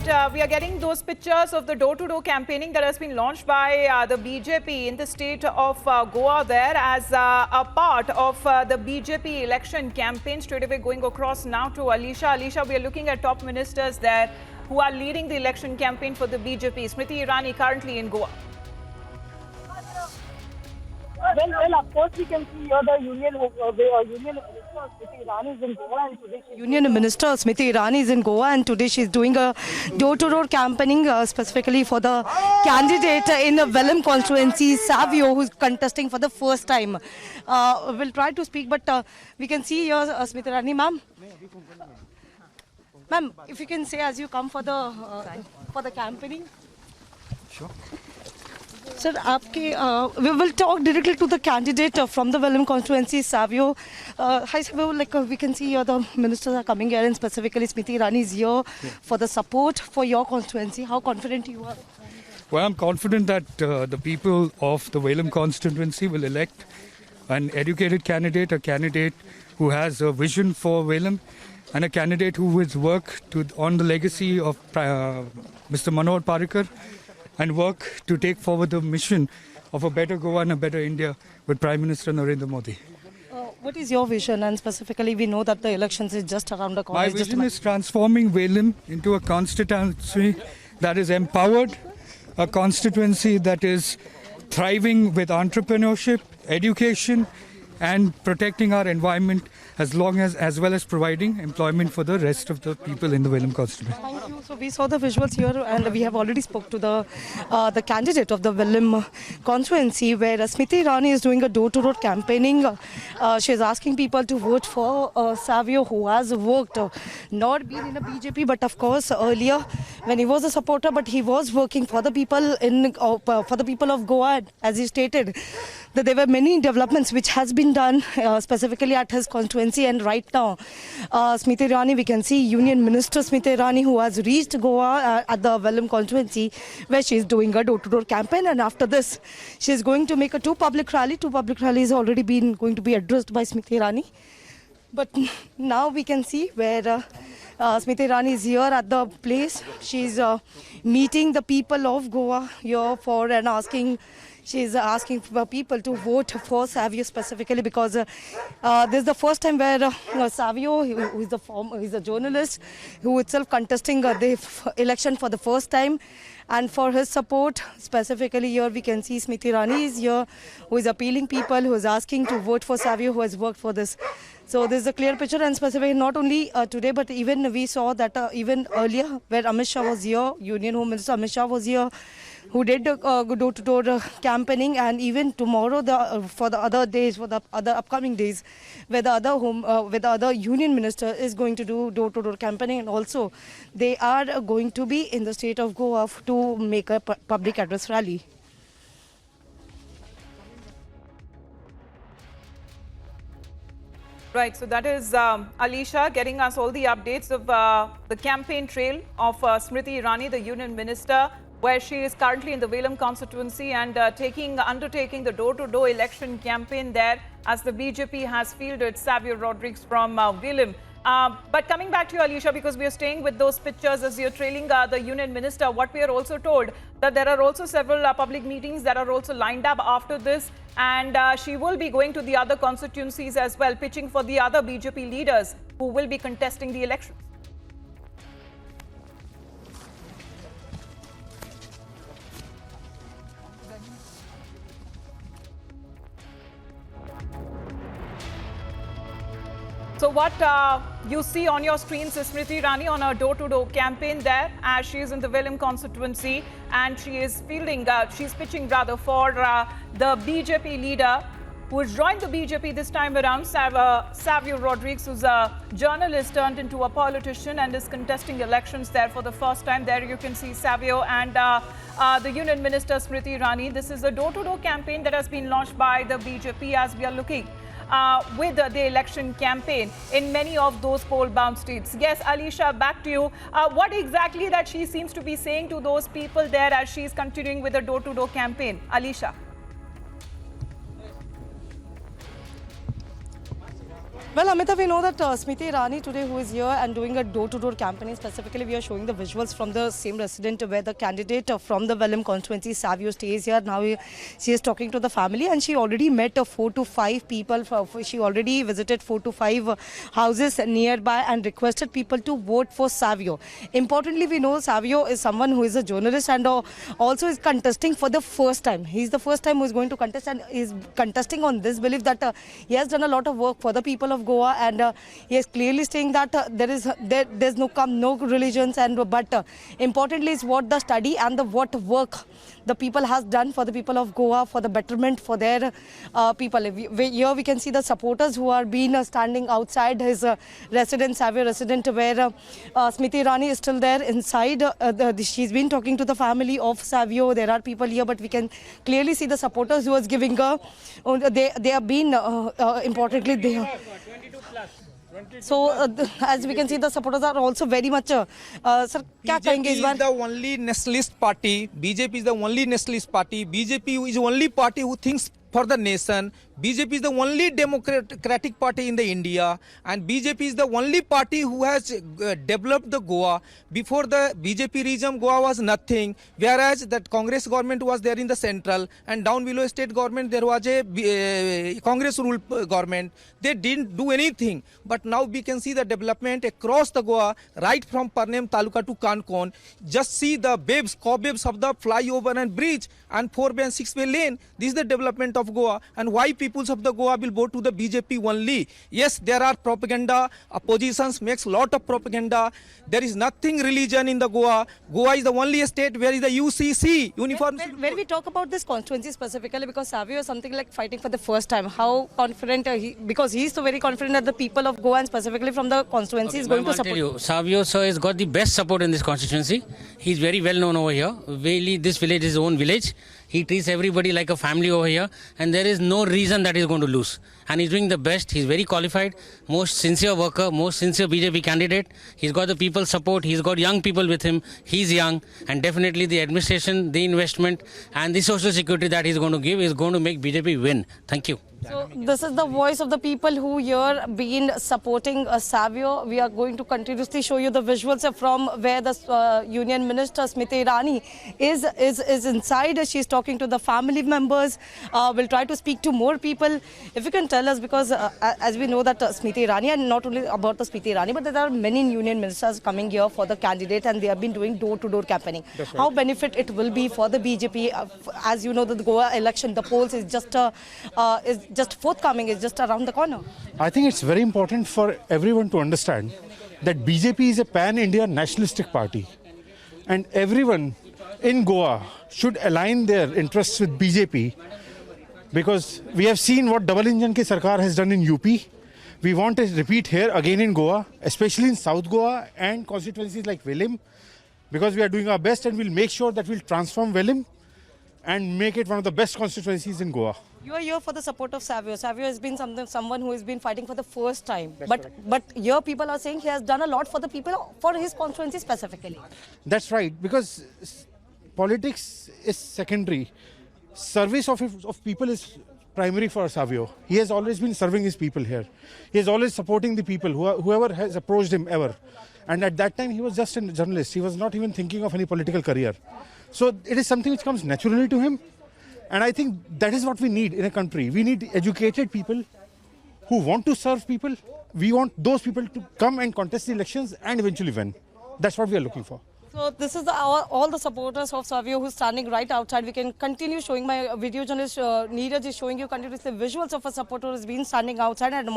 Right, we are getting those pictures of the door-to-door campaigning that has been launched by the BJP in the state of Goa there as a part of the BJP election campaign. Straight away going across now to Alisha. Alisha, we are looking at top ministers there who are leading the election campaign for the BJP. Smriti Irani currently in Goa. Well, of course, we can see here the Union Minister Smriti Irani is in Goa, and today she's doing a door-to-door campaigning specifically for the candidate in the Vellum constituency, Savio, who's contesting for the first time. We'll try to speak, but we can see here Smriti Irani, ma'am. Ma'am, if you can say as you come for the campaigning. Sure. Sir, we will talk directly to the candidate from the Vellum constituency, Savio. Hi, Savio. We can see here the ministers are coming here, and specifically Smriti Irani is here for the support for your constituency. How confident you are? Well, I'm confident that the people of the Vellum constituency will elect an educated candidate, a candidate who has a vision for Vellum, and a candidate who will work on the legacy of Mr. Manohar Parrikar, and work to take forward the mission of a better Goa and a better India with Prime Minister Narendra Modi. What is your vision? And specifically, we know that the elections is just around the corner. My vision is transforming Vellum into a constituency that is empowered, a constituency that is thriving with entrepreneurship, education, and protecting our environment, as well as providing employment for the rest of the people in the Vellum constituency. Thank you. So we saw the visuals here, and we have already spoke to the candidate of the Vellum constituency, where Smriti Irani is doing a door-to-door campaigning. She is asking people to vote for Savio, who has worked, not been in a BJP, but of course earlier when he was a supporter, but he was working for the people for the people of Goa, as he stated that there were many developments which has been done specifically at his constituency. And right now, Smriti Irani, we can see Union Minister Smriti Irani, who has reached Goa at the Vellum constituency, where she is doing a door-to-door campaign. And after this, she is going to make a two public rallies already been going to be addressed by Smriti Irani. But now we can see where Smriti Irani is here at the place. She's meeting the people of Goa here she's asking for people to vote for Savio specifically, because this is the first time where Savio, who is a journalist, who itself contesting the election for the first time. And for his support, specifically here we can see Smriti Irani is here, who is appealing people, who is asking to vote for Savio, who has worked for this. So this is a clear picture, and specifically not only today, but even we saw that even earlier, where Amit Shah was here, Union Home Minister Amit Shah was here, who did door-to-door campaigning, and even tomorrow for the other days, for the other upcoming days, where the other Union Minister is going to do door-to-door campaigning, and also they are going to be in the state of Goa to make a public address rally. Right, so that is Alisha getting us all the updates of the campaign trail of Smriti Irani, the Union Minister, where she is currently in the Vellum constituency and undertaking the door-to-door election campaign there, as the BJP has fielded Savio Rodriguez from Vellum. But coming back to you, Alisha, because we are staying with those pictures as you're trailing the Union Minister, what we are also told that there are also several public meetings that are also lined up after this, and she will be going to the other constituencies as well, pitching for the other BJP leaders who will be contesting the elections. So what you see on your screens is Smriti Irani on her door-to-door campaign there, as she is in the Vellum constituency, and she is she's pitching rather for the BJP leader who has joined the BJP this time around, Savio Rodriguez, who's a journalist turned into a politician and is contesting elections there for the first time. There you can see Savio and the Union Minister Smriti Irani. This is a door-to-door campaign that has been launched by the BJP, as we are looking with the election campaign in many of those poll-bound states. Yes, Alisha, back to you. What exactly that she seems to be saying to those people there as she's continuing with the door-to-door campaign? Alisha. Well, Amita, we know that Smriti Irani today, who is here and doing a door-to-door campaign, specifically we are showing the visuals from the same resident where the candidate from the Vellum constituency, Savio, stays here. Now she is talking to the family and she already met 4 to 5 people. She already visited 4 to 5 houses nearby and requested people to vote for Savio. Importantly, we know Savio is someone who is a journalist and also is contesting for the first time. He's the first time who is going to contest and is contesting on this belief that he has done a lot of work for the people of Goa, and he is clearly saying that there's no religions, and but importantly is what the study and the what work the people has done for the people of Goa, for the betterment for their people. Here we can see the supporters who are been standing outside his residence, Savio resident, where Smriti Irani is still there inside. She's been talking to the family of Savio. There are people here, but we can clearly see the supporters who was giving her. They have been importantly they. So as we can see, the supporters are also very much. Sir, क्या कहेंगे इस बार? BJP is the only nationalist party. BJP is the only nationalist party. BJP is the only party who thinks for the nation. BJP is the only democratic party in the India, and BJP is the only party who has developed the Goa. Before the BJP regime, Goa was nothing, whereas that Congress government was there in the central, and down below state government there was a Congress rule government. They didn't do anything, but now we can see the development across the Goa, right from Parnem Taluka to Kankon. Just see the cobwebs of the flyover and bridge and 4-way and 6-way lane. This is the development of Goa, and why peoples of the Goa will vote to the BJP only. Yes, there are propaganda, oppositions makes lot of propaganda. There is nothing religion in the Goa. Goa is the only state where is the UCC, uniform. When we talk about this constituency specifically, because Savio is something like fighting for the first time, how confident because he is so very confident that the people of Goa and specifically from the constituency is going to support. I'll tell you, Savio sir has got the best support in this constituency. He's very well known over here. Really, this village is his own village. He treats everybody like a family over here, and there is no reason that he's going to lose. And he's doing the best. He's very qualified, most sincere worker, most sincere BJP candidate. He's got the people's support. He's got young people with him. He's young, and definitely the administration, the investment, and the social security that he's going to give is going to make BJP win. Thank you. So this is the voice of the people who here been supporting Savio. We are going to continuously show you the visuals from where the Union Minister Smriti Irani is inside. She's talking to the family members. We'll try to speak to more people. If you can tell us, because as we know that Smriti Irani, and not only about the Smriti Irani, but there are many union ministers coming here for the candidate, and they have been doing door-to-door campaigning. Right. How benefit it will be for the BJP? As you know, the Goa election, the polls is just forthcoming, is just around the corner. I think it's very important for everyone to understand that BJP is a pan-India nationalistic party, and everyone in Goa should align their interests with BJP, because we have seen what double engine ki sarkar has done in UP. We want to repeat here again in Goa, especially in South Goa and constituencies like Vellum, because we are doing our best, and we'll make sure that we'll transform Vellum and make it one of the best constituencies in Goa. You are here for the support of Savio. Savio has been someone who has been fighting for the first time. But here people are saying he has done a lot for the people, for his constituency specifically. That's right, because politics is secondary. Service of people is primary for Savio. He has always been serving his people here. He is always supporting the people, whoever has approached him ever. And at that time he was just a journalist. He was not even thinking of any political career. So it is something which comes naturally to him. And I think that is what we need in a country. We need educated people who want to serve people. We want those people to come and contest the elections and eventually win. That's what we are looking for. So this is all the supporters of Savio who's standing right outside. We can continue showing. My video journalist Neeraj is showing you continuously visuals of a supporter who's been standing outside, and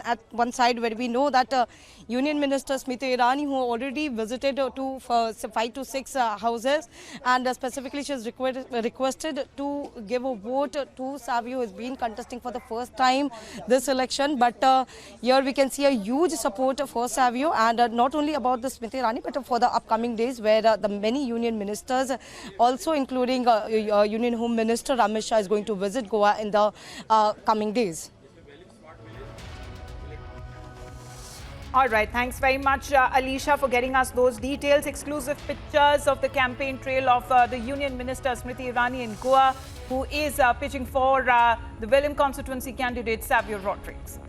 at one side where we know that Union Minister Smriti Irani, who already visited 5 to 6 houses, and specifically she has requested to give a vote to Savio, who has been contesting for the first time this election. But here we can see a huge support for Savio, and not only about the Smriti Irani, but for the upcoming days, where the many union ministers, also including Union Home Minister Amit Shah, is going to visit Goa in the coming days. All right, thanks very much, Alicia, for getting us those details. Exclusive pictures of the campaign trail of the Union Minister Smriti Irani in Goa, who is pitching for the Vellum constituency candidate Savio Rodriguez.